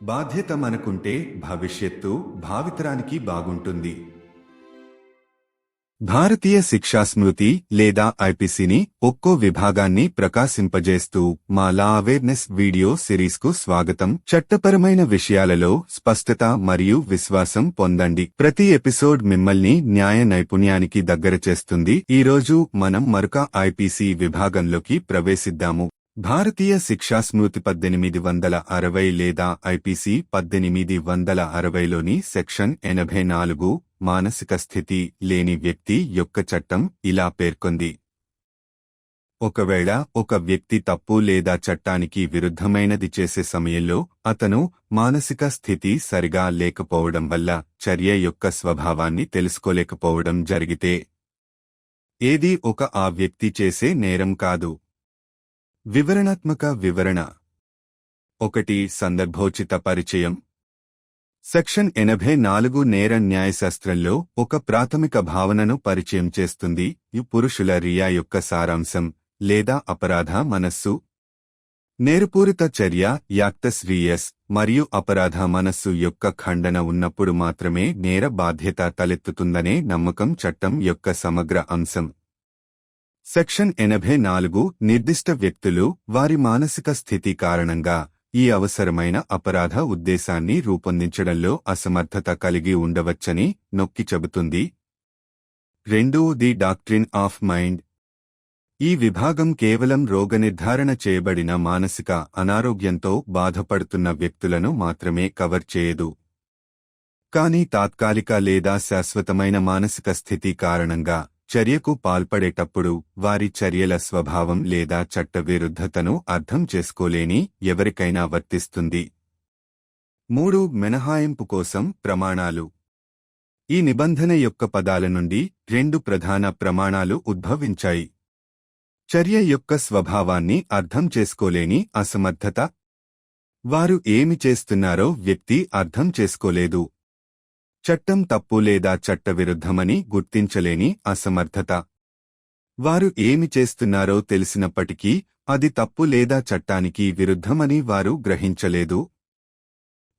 బాధ్యత మనకుంటే భవిష్యత్తు భావితరానికి బాగుంటుంది. భారతీయ శిక్షా స్మృతి లేదా ఐపీసీని ఒక్కో విభాగాన్ని ప్రకాశింపజేస్తూ మా లా అవేర్నెస్ వీడియో సిరీస్కు స్వాగతం. చట్టపరమైన విషయాలలో స్పష్టత మరియు విశ్వాసం పొందండి. ప్రతి ఎపిసోడ్ మిమ్మల్ని న్యాయ నైపుణ్యానికి దగ్గర చేస్తుంది. ఈరోజు మనం మరొక ఐపీసీ విభాగంలోకి ప్రవేశిద్దాము. భారతీయ శిక్షా స్మృతి 1860 లేదా ఐపీసీ 1860లోని సెక్షన్ 84 మానసిక స్థితి లేని వ్యక్తి యొక్క చట్టం ఇలా పేర్కొంది. ఒకవేళ ఒక వ్యక్తి తప్పు లేదా చట్టానికి విరుద్ధమైనది చేసే సమయంలో అతను మానసిక స్థితి సరిగా లేకపోవడం వల్ల చర్య యొక్క స్వభావాన్ని తెలుసుకోలేకపోవడం జరిగితే ఏది ఆ వ్యక్తి చేసే నేరం కాదు. వివరణాత్మక వివరణ 1. సందర్భోచిత పరిచయం. సెక్షన్ 84 నేర న్యాయశాస్త్రంలో ఒక ప్రాథమిక భావనను పరిచయం చేస్తుంది. పురుషుల రియా యొక్క సారాంశం లేదా అపరాధ మనస్సు. నేరపూరిత చర్య యాక్టస్ రియస్ మరియు అపరాధ మనస్సు యొక్క ఖండన ఉన్నప్పుడు మాత్రమే నేర బాధ్యత తలెత్తుతుందనే నమ్మకం చట్టం యొక్క సమగ్ర అంశం. సెక్షన్ 84 నిర్దిష్ట వ్యక్తులు వారి మానసిక స్థితి కారణంగా ఈ అవసరమైన అపరాధ ఉద్దేశాన్ని రూపొందించడంలో అసమర్థత కలిగి ఉండవచ్చని నొక్కి చెబుతుంది. 2. The doctrine of mind. ఈ విభాగం కేవలం రోగనిర్ధారణ చేయబడిన మానసిక అనారోగ్యంతో బాధపడుతున్న వ్యక్తులను మాత్రమే కవర్ చేయదు. కానీ తాత్కాలిక లేదా శాశ్వతమైన మానసిక స్థితి కారణంగా చర్యకు పాల్పడేటప్పుడు వారి చర్యల స్వభావం లేదా చట్టవిరుద్ధతను అర్థం చేసుకోలేని ఎవరికైనా వర్తిస్తుంది. 3. మినహాయింపు కోసం ప్రమాణాలు. ఈ నిబంధన యొక్క పదాల నుండి 2 ప్రధాన ప్రమాణాలు ఉద్భవించాయి. చర్య యొక్క స్వభావాన్ని అర్థం చేసుకోలేని అసమర్థత. వారు ఏమి చేస్తున్నారో వ్యక్తి అర్థం చేసుకోలేదు. చట్టం తప్పు లేదా చట్టవిరుద్ధమని గుర్తించలేని అసమర్థత. వారు ఏమి చేస్తున్నారో తెలిసినప్పటికీ అది తప్పు లేదా చట్టానికి విరుద్ధమని వారు గ్రహించలేదు.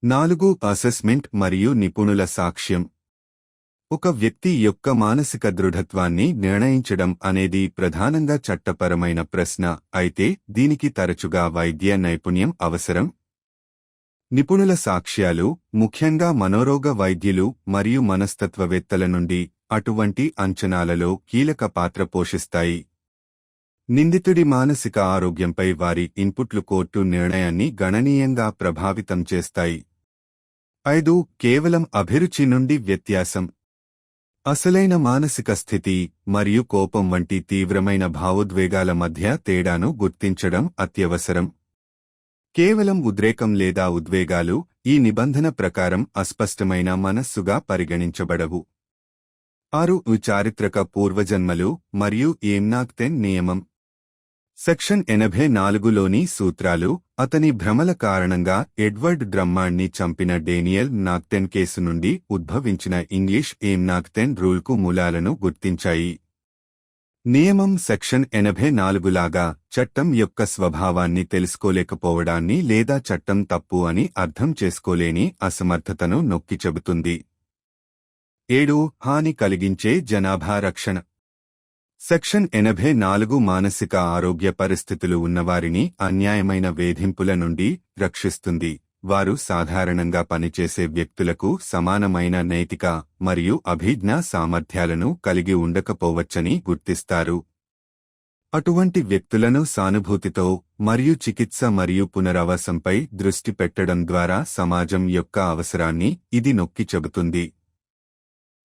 4. అసెస్మెంట్ మరియు నిపుణుల సాక్ష్యం. ఒక వ్యక్తి యొక్క మానసిక దృఢత్వాన్ని నిర్ణయించడం అనేది ప్రధానంగా చట్టపరమైన ప్రశ్న అయితే దీనికి తరచుగా వైద్య నైపుణ్యం అవసరం. నిపుణుల సాక్ష్యాలు ముఖ్యంగా మనోరోగ వైద్యులు మరియు మనస్తత్వవేత్తల నుండి అటువంటి అంచనాలలో కీలక పాత్ర పోషిస్తాయి. నిందితుడి మానసిక ఆరోగ్యంపై వారి ఇన్పుట్లు కోర్టు నిర్ణయాన్ని గణనీయంగా ప్రభావితం చేస్తాయి. 5. కేవలం అభిరుచి నుండి వ్యత్యాసం. అసలైన మానసిక స్థితి మరియు కోపం వంటి తీవ్రమైన భావోద్వేగాల మధ్య తేడాను గుర్తించడం అత్యవసరం. కేవలం ఉద్రేకం లేదా ఉద్వేగాలు ఈ నిబంధన ప్రకారం అస్పష్టమైన మనస్సుగా పరిగణించబడవు. 6. చారిత్రక పూర్వజన్మలు మరియు ఏమ్నాక్తెన్ నియమం. సెక్షన్ 84లోని సూత్రాలు అతని భ్రమల కారణంగా ఎడ్వర్డ్ డ్రమ్మాండ్ని చంపిన డేనియల్ నాక్టెన్ కేసు నుండి ఉద్భవించిన ఇంగ్లీష్ ఏమ్నాక్తెన్ రూల్కు మూలాలను గుర్తించాయి. నియమం సెక్షన్ 84 లాగా చట్టం యొక్క స్వభావాన్ని తెలుసుకోలేకపోవడాన్ని లేదా చట్టం తప్పు అని అర్థం చేసుకోలేని అసమర్థతను నొక్కి చెబుతుంది. 7. హాని కలిగించే జనాభా రక్షణ. సెక్షన్ 84 మానసిక ఆరోగ్య పరిస్థితులు ఉన్నవారిని అన్యాయమైన వేధింపుల నుండి రక్షిస్తుంది. వారు సాధారణంగా పనిచేసే వ్యక్తులకు సమానమైన నైతిక మరియు అభిజ్ఞా సామర్థ్యాలను కలిగి ఉండకపోవచ్చని గుర్తిస్తారు. అటువంటి వ్యక్తులను సానుభూతితో మరియు చికిత్స మరియు పునరావాసంపై దృష్టి పెట్టడం ద్వారా సమాజం యొక్క అవసరాన్ని ఇది నొక్కి చెబుతుంది.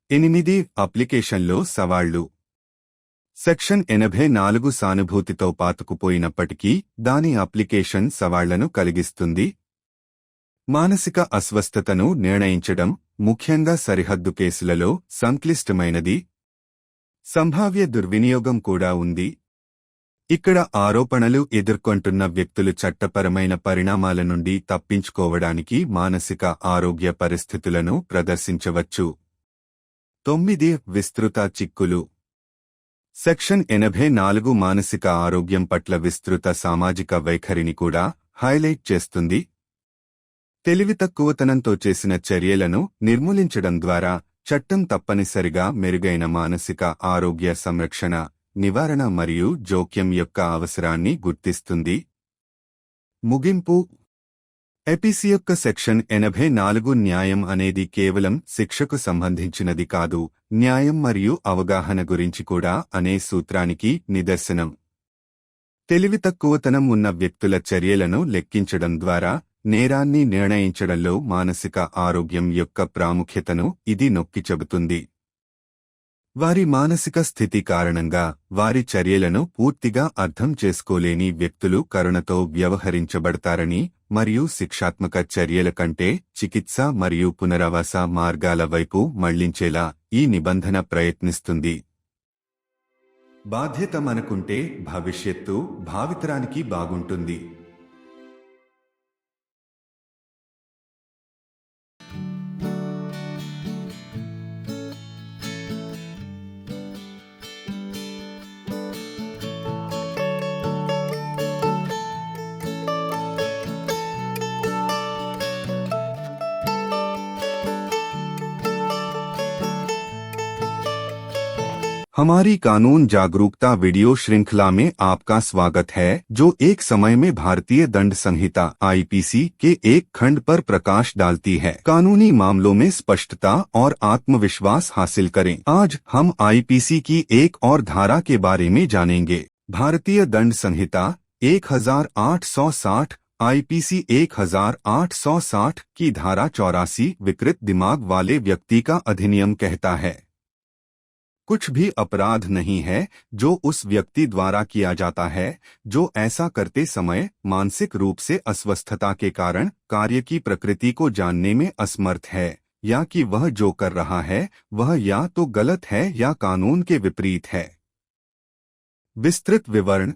8. అప్లికేషన్లో సవాళ్లు. సెక్షన్ 84 సానుభూతితో పాతుకుపోయినప్పటికీ దాని అప్లికేషన్ సవాళ్లను కలిగిస్తుంది. మానసిక అస్వస్థతను నిర్ణయించడం ముఖ్యంగా సరిహద్దు కేసులలో సంక్లిష్టమైనది. సంభావ్య దుర్వినియోగం కూడా ఉంది. ఇక్కడ ఆరోపణలు ఎదుర్కొంటున్న వ్యక్తులు చట్టపరమైన పరిణామాల నుండి తప్పించుకోవడానికి మానసిక ఆరోగ్య పరిస్థితులను ప్రదర్శించవచ్చు. 9. విస్తృత చిక్కులు. సెక్షన్ 84 మానసిక ఆరోగ్యం పట్ల విస్తృత సామాజిక వైఖరిని కూడా హైలైట్ చేస్తుంది. తెలివి తక్కువతనంతో చేసిన చర్యలను నిర్మూలించడం ద్వారా చట్టం తప్పనిసరిగా మెరుగైన మానసిక ఆరోగ్య సంరక్షణ, నివారణ మరియు జోక్యం యొక్క అవసరాన్ని గుర్తిస్తుంది. ముగింపు. ఐపీసీ యొక్క సెక్షన్ 84 న్యాయం అనేది కేవలం శిక్షకు సంబంధించినది కాదు, న్యాయం మరియు అవగాహన గురించి కూడా అనే సూత్రానికి నిదర్శనం. తెలివి తక్కువతనం ఉన్న వ్యక్తుల చర్యలను లెక్కించడం ద్వారా నేరాన్ని నిర్ణయించడంలో మానసిక ఆరోగ్యం యొక్క ప్రాముఖ్యతను ఇది నొక్కి చెబుతుంది. వారి మానసిక స్థితి కారణంగా వారి చర్యలను పూర్తిగా అర్థం చేసుకోలేని వ్యక్తులు కరుణతో వ్యవహరించబడతారని మరియు శిక్షాత్మక చర్యల కంటే చికిత్స మరియు పునరావాస మార్గాల వైపు మళ్లించేలా ఈ నిబంధన ప్రయత్నిస్తుంది. బాధ్యత మనకుంటే భవిష్యత్తు భావితరానికి బాగుంటుంది. हमारी कानून जागरूकता वीडियो श्रृंखला में आपका स्वागत है, जो एक समय में भारतीय दंड संहिता आईपीसी के एक खंड पर प्रकाश डालती है। कानूनी मामलों में स्पष्टता और आत्मविश्वास हासिल करें। आज हम आईपीसी की एक और धारा के बारे में जानेंगे। भारतीय दंड संहिता 1860 आईपीसी 1860 की धारा 84 विकृत दिमाग वाले व्यक्ति का अधिनियम कहता है, कुछ भी अपराध नहीं है जो उस व्यक्ति द्वारा किया जाता है जो ऐसा करते समय मानसिक रूप से अस्वस्थता के कारण कार्य की प्रकृति को जानने में असमर्थ है, या कि वह जो कर रहा है वह या तो गलत है या कानून के विपरीत है। विस्तृत विवरण।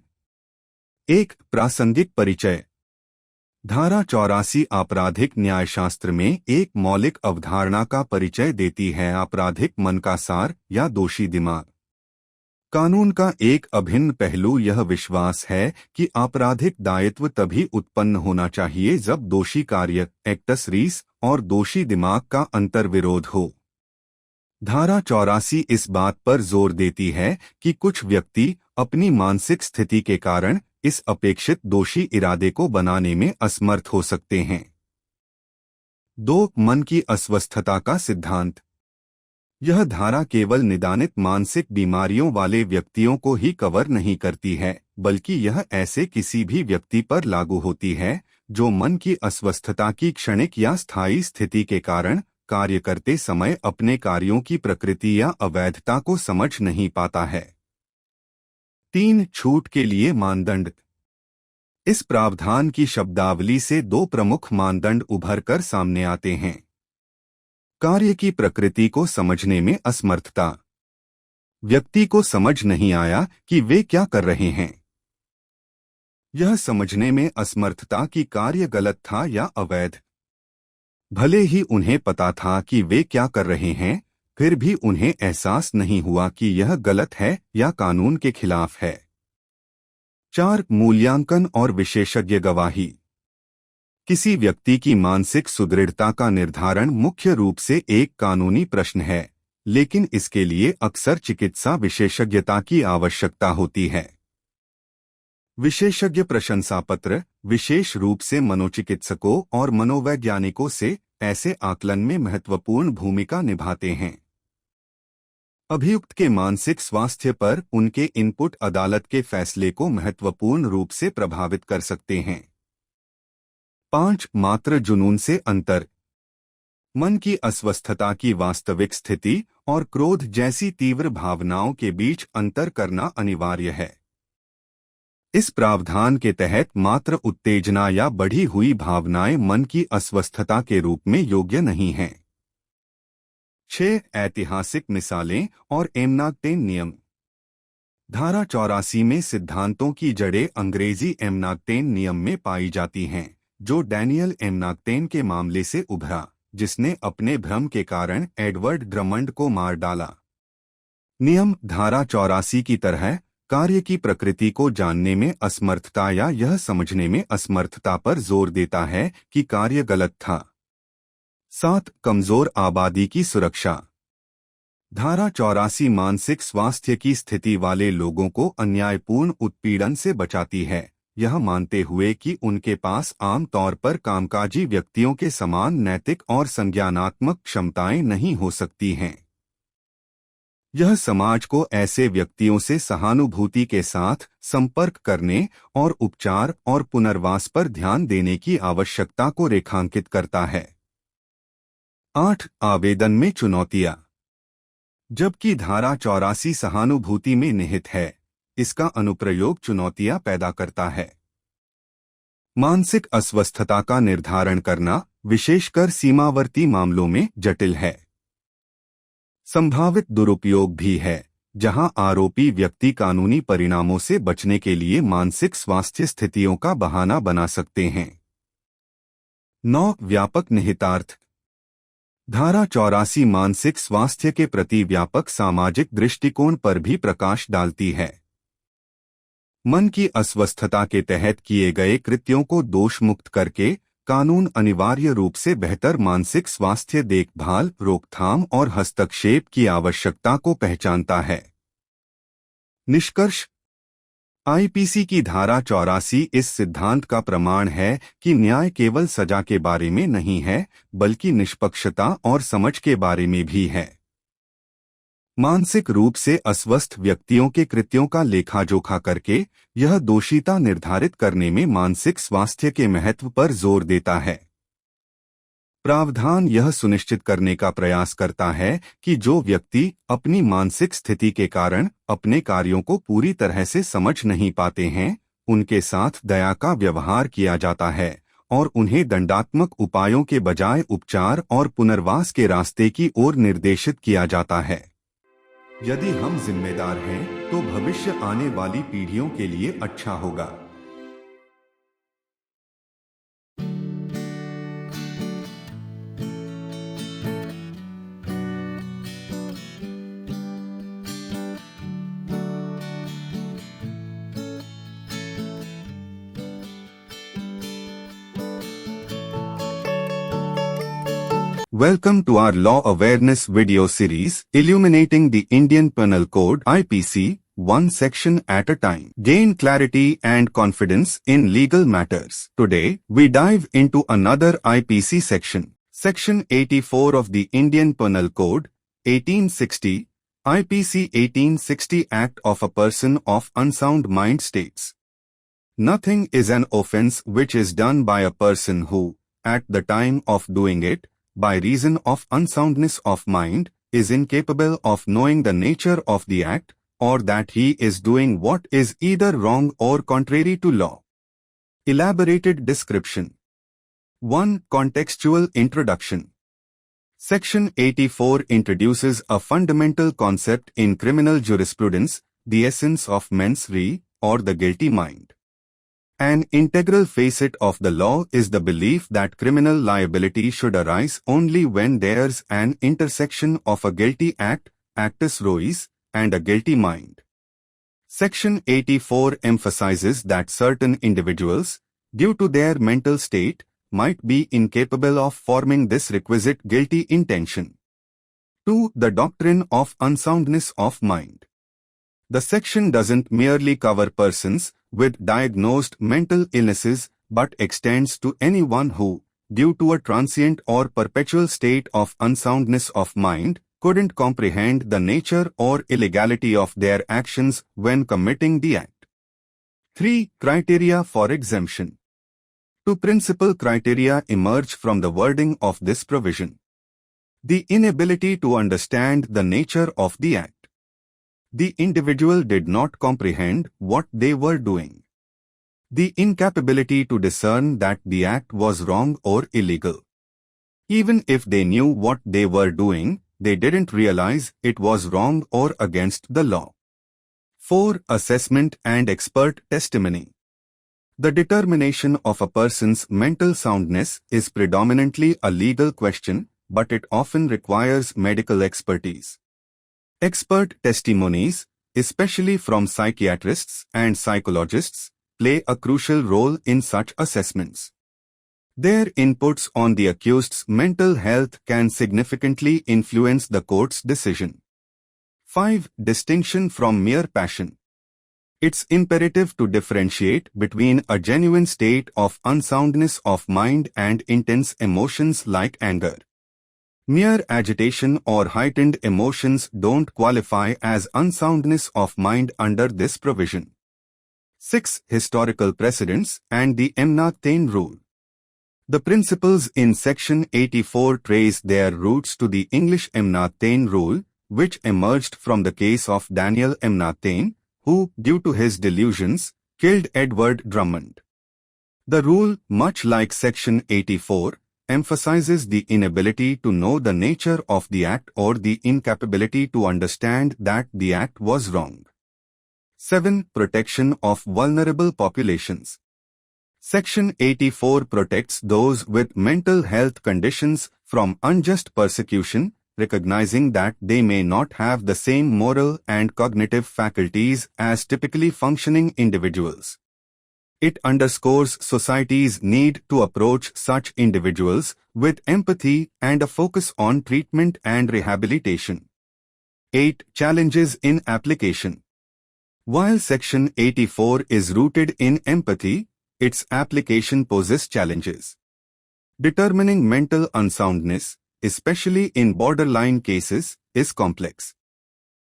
1. प्रासंगिक परिचय। धारा 84 आपराधिक न्यायशास्त्र में एक मौलिक अवधारणा का परिचय देती है, आपराधिक मन का सार या दोषी दिमाग। कानून का एक अभिन्न पहलू यह विश्वास है कि आपराधिक दायित्व तभी उत्पन्न होना चाहिए जब दोषी कार्य एक्टस रीस और दोषी दिमाग का अंतर्विरोध हो। धारा 84 इस बात पर जोर देती है कि कुछ व्यक्ति अपनी मानसिक स्थिति के कारण इस अपेक्षित दोषी इरादे को बनाने में असमर्थ हो सकते हैं। 2. मन की अस्वस्थता का सिद्धांत। यह धारा केवल निदानित मानसिक बीमारियों वाले व्यक्तियों को ही कवर नहीं करती है, बल्कि यह ऐसे किसी भी व्यक्ति पर लागू होती है जो मन की अस्वस्थता की क्षणिक या स्थायी स्थिति के कारण कार्य करते समय अपने कार्यों की प्रकृति या अवैधता को समझ नहीं पाता है। 3. छूट के लिए मानदंड। इस प्रावधान की शब्दावली से 2 प्रमुख मानदंड उभर कर सामने आते हैं। कार्य की प्रकृति को समझने में असमर्थता। व्यक्ति को समझ नहीं आया कि वे क्या कर रहे हैं। यह समझने में असमर्थता कि कार्य गलत था या अवैध। भले ही उन्हें पता था कि वे क्या कर रहे हैं, फिर भी उन्हें एहसास नहीं हुआ कि यह गलत है या कानून के खिलाफ है। 4. मूल्यांकन और विशेषज्ञ गवाही। किसी व्यक्ति की मानसिक सुदृढ़ता का निर्धारण मुख्य रूप से एक कानूनी प्रश्न है, लेकिन इसके लिए अक्सर चिकित्सा विशेषज्ञता की आवश्यकता होती है। विशेषज्ञ प्रशंसा पत्र, विशेष रूप से मनोचिकित्सकों और मनोवैज्ञानिकों से ऐसे आकलन में महत्वपूर्ण भूमिका निभाते हैं। अभियुक्त के मानसिक स्वास्थ्य पर उनके इनपुट अदालत के फैसले को महत्वपूर्ण रूप से प्रभावित कर सकते हैं। 5. मात्र जुनून से अंतर। मन की अस्वस्थता की वास्तविक स्थिति और क्रोध जैसी तीव्र भावनाओं के बीच अंतर करना अनिवार्य है। इस प्रावधान के तहत मात्र उत्तेजना या बढ़ी हुई भावनाएं मन की अस्वस्थता के रूप में योग्य नहीं हैं। 6. ऐतिहासिक मिसालें और एमनागटेन नियम। धारा 84 में सिद्धांतों की जड़ें अंग्रेजी एमनागटेन नियम में पाई जाती हैं, जो डैनियल एमनागटेन के मामले से उभरा, जिसने अपने भ्रम के कारण एडवर्ड ड्रमंड को मार डाला। नियम धारा 84 की तरह कार्य की प्रकृति को जानने में असमर्थता या यह समझने में असमर्थता पर जोर देता है कि कार्य गलत था। 7. कमजोर आबादी की सुरक्षा। धारा 84 मानसिक स्वास्थ्य की स्थिति वाले लोगों को अन्यायपूर्ण उत्पीड़न से बचाती है, यह मानते हुए कि उनके पास आम तौर पर कामकाजी व्यक्तियों के समान नैतिक और संज्ञानात्मक क्षमताएं नहीं हो सकती हैं। यह समाज को ऐसे व्यक्तियों से सहानुभूति के साथ संपर्क करने और उपचार और पुनर्वास पर ध्यान देने की आवश्यकता को रेखांकित करता है। 8. आवेदन में चुनौतियां। जबकि धारा 84 सहानुभूति में निहित है, इसका अनुप्रयोग चुनौतियां पैदा करता है। मानसिक अस्वस्थता का निर्धारण करना, विशेषकर सीमावर्ती मामलों में, जटिल है। संभावित दुरुपयोग भी है, जहां आरोपी व्यक्ति कानूनी परिणामों से बचने के लिए मानसिक स्वास्थ्य स्थितियों का बहाना बना सकते हैं। 9. व्यापक निहितार्थ। धारा 84 मानसिक स्वास्थ्य के प्रति व्यापक सामाजिक दृष्टिकोण पर भी प्रकाश डालती है। मन की अस्वस्थता के तहत किए गए कृत्यों को दोषमुक्त करके कानून अनिवार्य रूप से बेहतर मानसिक स्वास्थ्य देखभाल, रोकथाम और हस्तक्षेप की आवश्यकता को पहचानता है। निष्कर्ष। आईपीसी की धारा 84 इस सिद्धांत का प्रमाण है कि न्याय केवल सजा के बारे में नहीं है, बल्कि निष्पक्षता और समझ के बारे में भी है। मानसिक रूप से अस्वस्थ व्यक्तियों के कृत्यों का लेखाजोखा करके यह दोषिता निर्धारित करने में मानसिक स्वास्थ्य के महत्व पर जोर देता है। प्रावधान यह सुनिश्चित करने का प्रयास करता है कि जो व्यक्ति अपनी मानसिक स्थिति के कारण अपने कार्यों को पूरी तरह से समझ नहीं पाते हैं, उनके साथ दया का व्यवहार किया जाता है और उन्हें दंडात्मक उपायों के बजाय उपचार और पुनर्वास के रास्ते की ओर निर्देशित किया जाता है। यदि हम जिम्मेदार हैं, तो भविष्य आने वाली पीढ़ियों के लिए अच्छा होगा। Welcome to our Law Awareness video series, illuminating the Indian Penal Code (IPC), one section at a time. Gain clarity and confidence in legal matters. Today, we dive into another IPC section, Section 84 of the Indian Penal Code, 1860, IPC 1860 Act of a person of unsound mind states. Nothing is an offense which is done by a person who, at the time of doing it, by reason of unsoundness of mind, is incapable of knowing the nature of the act, or that he is doing what is either wrong or contrary to law. Elaborated description. 1. Contextual introduction. Section 84 introduces a fundamental concept in criminal jurisprudence, the essence of mens rea, or the guilty mind. An integral facet of the law is the belief that criminal liability should arise only when there's an intersection of a guilty act, actus reus, and a guilty mind. Section 84 emphasizes that certain individuals, due to their mental state, might be incapable of forming this requisite guilty intention. 2. The doctrine of unsoundness of mind. The section doesn't merely cover persons with diagnosed mental illnesses but extends to anyone who, due to a transient or perpetual state of unsoundness of mind, couldn't comprehend the nature or illegality of their actions when committing the act. 3. Criteria for exemption. Two principal criteria emerge from the wording of this provision. The inability to understand the nature of the act. The individual did not comprehend what they were doing. The incapability to discern that the act was wrong or illegal. Even if they knew what they were doing, they didn't realize it was wrong or against the law. 4. Assessment and expert testimony. The determination of a person's mental soundness is predominantly a legal question, but it often requires medical expertise. Expert testimonies, especially from psychiatrists and psychologists, play a crucial role in such assessments. Their inputs on the accused's mental health can significantly influence the court's decision. 5. Distinction from mere passion. It's imperative to differentiate between a genuine state of unsoundness of mind and intense emotions like anger. Mere agitation or heightened emotions don't qualify as unsoundness of mind under this provision. 6. Historical precedents and the Emnath-Tain rule. The principles in Section 84 trace their roots to the English Emnath-Tain rule, which emerged from the case of Daniel Emnath-Tain, who, due to his delusions, killed Edward Drummond. The rule, much like Section 84, emphasizes the inability to know the nature of the act or the incapability to understand that the act was wrong. 7. Protection of vulnerable populations. Section 84 protects those with mental health conditions from unjust persecution, recognizing that they may not have the same moral and cognitive faculties as typically functioning individuals. It underscores society's need to approach such individuals with empathy and a focus on treatment and rehabilitation. 8. Challenges in application. While Section 84 is rooted in empathy, its application poses challenges. Determining mental unsoundness, especially in borderline cases, is complex.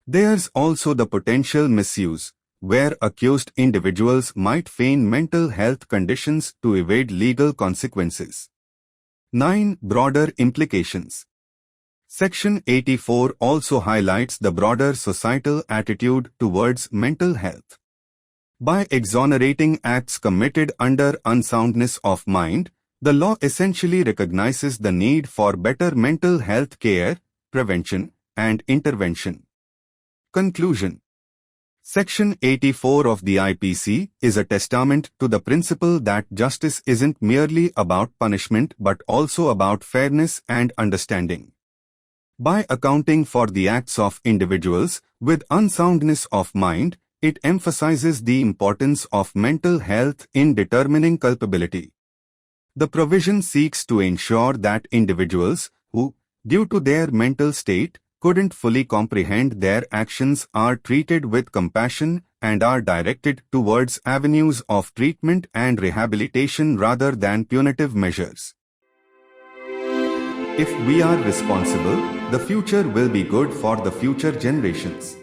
There's also the potential misuse, where accused individuals might feign mental health conditions to evade legal consequences. 9. Broader implications. Section 84 also highlights the broader societal attitude towards mental health. By exonerating acts committed under unsoundness of mind, the law essentially recognizes the need for better mental health care, prevention, and intervention. Conclusion. Section 84 of the IPC is a testament to the principle that justice isn't merely about punishment but also about fairness and understanding. By accounting for the acts of individuals with unsoundness of mind, it emphasizes the importance of mental health in determining culpability. The provision seeks to ensure that individuals who, due to their mental state, couldn't fully comprehend their actions are treated with compassion and are directed towards avenues of treatment and rehabilitation rather than punitive measures. If we are responsible, the future will be good for the future generations.